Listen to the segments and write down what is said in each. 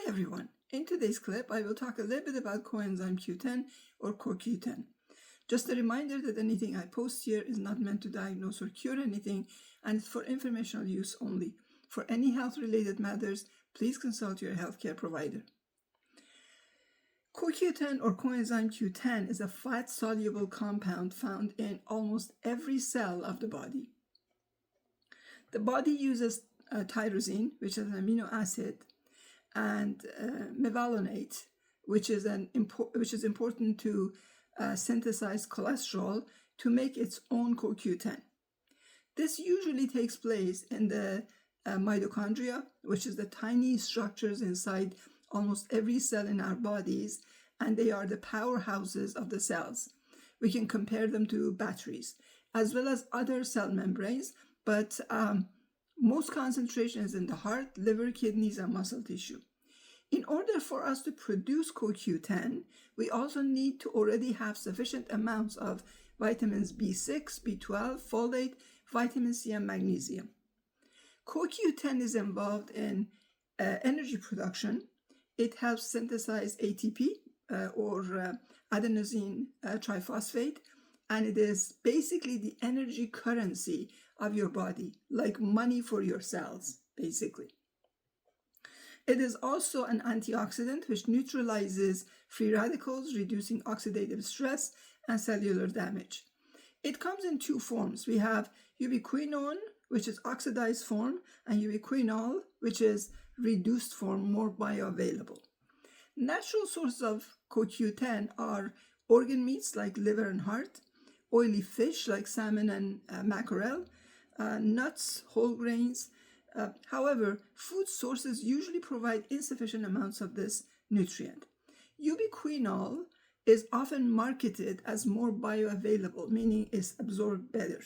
everyone. In today's clip, I will talk a little bit about coenzyme Q10 or CoQ10. Just a reminder that anything I post here is not meant to diagnose or cure anything, and it's for informational use only. For any health-related matters, please consult your healthcare provider. CoQ10 or coenzyme Q10 is a fat-soluble compound found in almost every cell of the body. The body uses tyrosine, which is an amino acid, and mevalonate, which is important to synthesize cholesterol to make its own CoQ10. This usually takes place in the mitochondria, which is the tiny structures inside almost every cell in our bodies, and they are the powerhouses of the cells. We can compare them to batteries, as well as other cell membranes, but most concentration is in the heart, liver, kidneys, and muscle tissue. In order for us to produce CoQ10, we also need to already have sufficient amounts of vitamins B6, B12, folate, vitamin C, and magnesium. CoQ10 is involved in energy production. It helps synthesize ATP or adenosine triphosphate, and it is basically the energy currency of your body, like money for your cells, basically. It is also an antioxidant which neutralizes free radicals, reducing oxidative stress and cellular damage. It comes in two forms. We have ubiquinone, which is oxidized form, and ubiquinol, which is reduced form, more bioavailable. Natural sources of CoQ10 are organ meats like liver and heart, oily fish like salmon and mackerel, nuts, whole grains. However, food sources usually provide insufficient amounts of this nutrient. Ubiquinol is often marketed as more bioavailable, meaning it's absorbed better,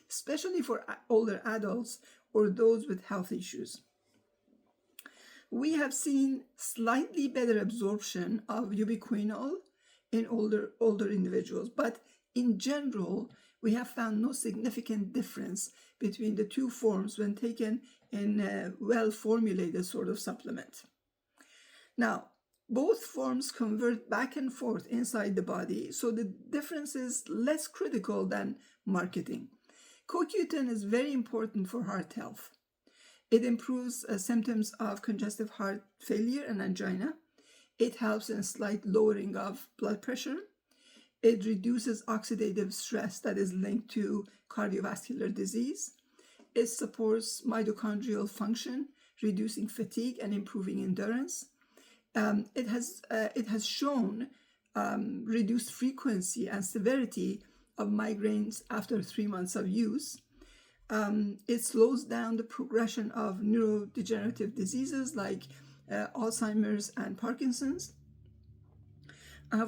especially for older adults or those with health issues. We have seen slightly better absorption of ubiquinol in older individuals, but in general, we have found no significant difference between the two forms when taken in a well-formulated sort of supplement. Now, both forms convert back and forth inside the body, so the difference is less critical than marketing. CoQ10 is very important for heart health. It improves symptoms of congestive heart failure and angina. It helps in slight lowering of blood pressure. It reduces oxidative stress that is linked to cardiovascular disease. It supports mitochondrial function, reducing fatigue and improving endurance. It has shown reduced frequency and severity of migraines after 3 months of use. It slows down the progression of neurodegenerative diseases like Alzheimer's and Parkinson's.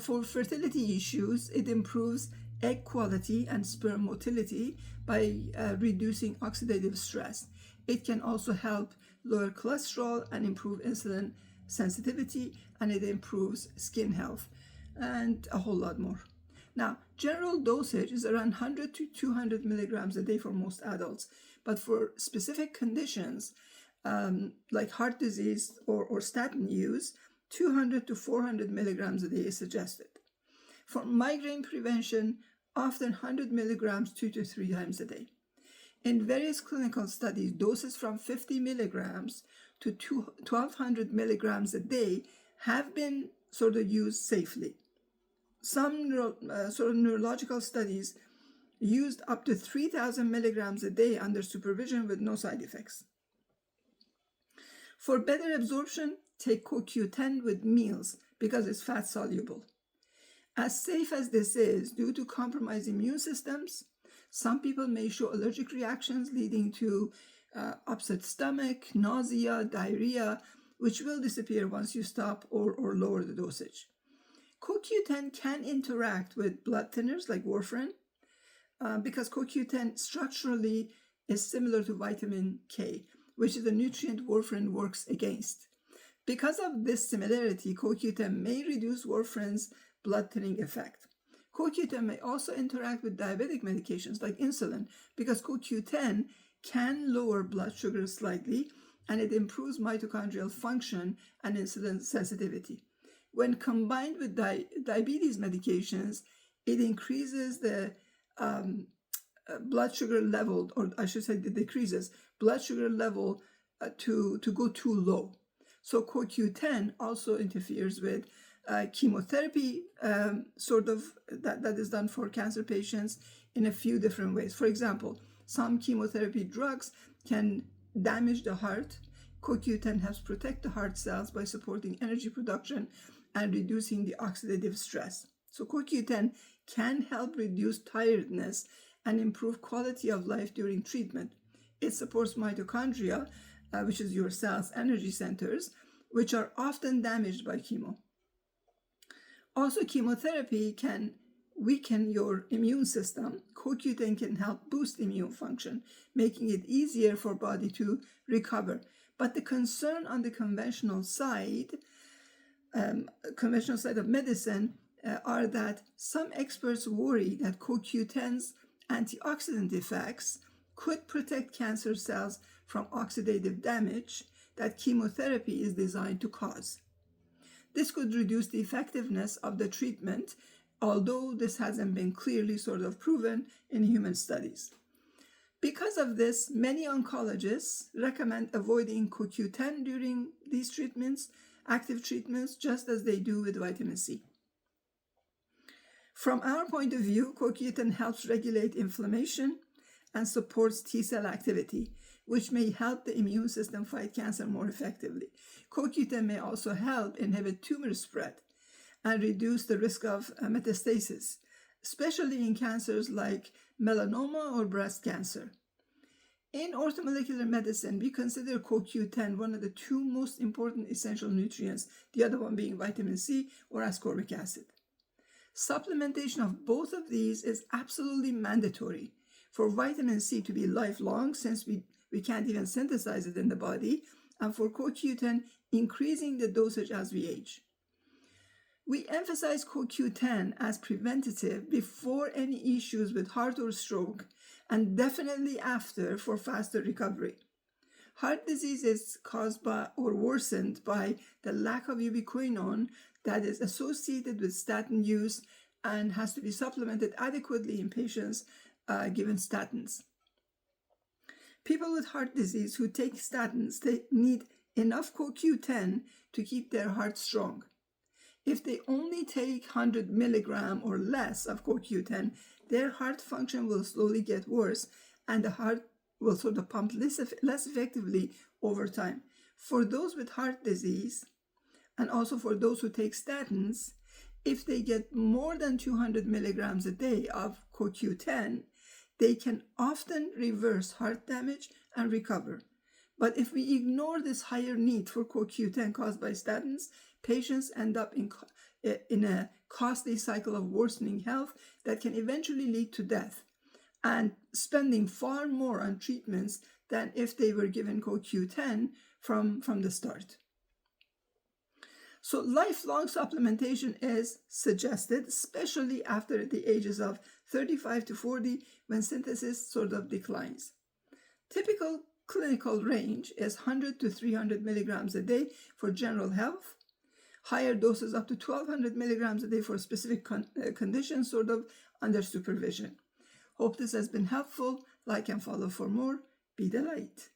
For fertility issues, it improves egg quality and sperm motility by reducing oxidative stress. It can also help lower cholesterol and improve insulin sensitivity, and it improves skin health, and a whole lot more. Now, general dosage is around 100 to 200 milligrams a day for most adults, but for specific conditions like heart disease or statin use, 200 to 400 milligrams a day is suggested. For migraine prevention, often 100 milligrams 2 to 3 times a day. In various clinical studies, doses from 50 milligrams to 1,200 milligrams a day have been sort of used safely. Some neurological studies used up to 3,000 milligrams a day under supervision with no side effects. For better absorption, take CoQ10 with meals because it's fat soluble. As safe as this is, due to compromised immune systems, some people may show allergic reactions leading to upset stomach, nausea, diarrhea, which will disappear once you stop or lower the dosage. CoQ10 can interact with blood thinners like warfarin because CoQ10 structurally is similar to vitamin K, which is a nutrient warfarin works against. Because of this similarity, CoQ10 may reduce warfarin's blood thinning effect. CoQ10 may also interact with diabetic medications like insulin because CoQ10 can lower blood sugar slightly and it improves mitochondrial function and insulin sensitivity. When combined with diabetes medications, it increases the blood sugar level, or I should say it decreases blood sugar level to go too low. So CoQ10 also interferes with chemotherapy, that is done for cancer patients in a few different ways. For example, some chemotherapy drugs can damage the heart. CoQ10 helps protect the heart cells by supporting energy production and reducing the oxidative stress. So CoQ10 can help reduce tiredness and improve quality of life during treatment. It supports mitochondria, which is your cell's energy centers, which are often damaged by chemo. Also, chemotherapy can weaken your immune system. CoQ10 can help boost immune function, making it easier for body to recover. But the concern on the conventional side of medicine are that some experts worry that CoQ10's antioxidant effects could protect cancer cells from oxidative damage that chemotherapy is designed to cause. This could reduce the effectiveness of the treatment, although this hasn't been clearly proven in human studies. Because of this, many oncologists recommend avoiding CoQ10 during these treatments, active treatments, just as they do with vitamin C. From our point of view, CoQ10 helps regulate inflammation and supports T-cell activity, which may help the immune system fight cancer more effectively. CoQ10 may also help inhibit tumor spread and reduce the risk of metastasis, especially in cancers like melanoma or breast cancer. In orthomolecular medicine, we consider CoQ10 one of the two most important essential nutrients, the other one being vitamin C or ascorbic acid. Supplementation of both of these is absolutely mandatory for vitamin C to be lifelong, since we can't even synthesize it in the body, and for CoQ10 increasing the dosage as we age. We emphasize CoQ10 as preventative before any issues with heart or stroke, and definitely after for faster recovery. Heart disease is caused by or worsened by the lack of ubiquinone that is associated with statin use and has to be supplemented adequately in patients given statins. People with heart disease who take statins, they need enough CoQ10 to keep their heart strong. If they only take 100 milligram or less of CoQ10, their heart function will slowly get worse and the heart will pump less effectively over time. For those with heart disease, and also for those who take statins, if they get more than 200 milligrams a day of CoQ10, they can often reverse heart damage and recover. But if we ignore this higher need for CoQ10 caused by statins, patients end up in a costly cycle of worsening health that can eventually lead to death, and spending far more on treatments than if they were given CoQ10 from the start. So lifelong supplementation is suggested, especially after the ages of 35 to 40, when synthesis declines. Typical clinical range is 100 to 300 milligrams a day for general health, higher doses up to 1200 milligrams a day for specific conditions under supervision. Hope this has been helpful. Like and follow for more. Be the light.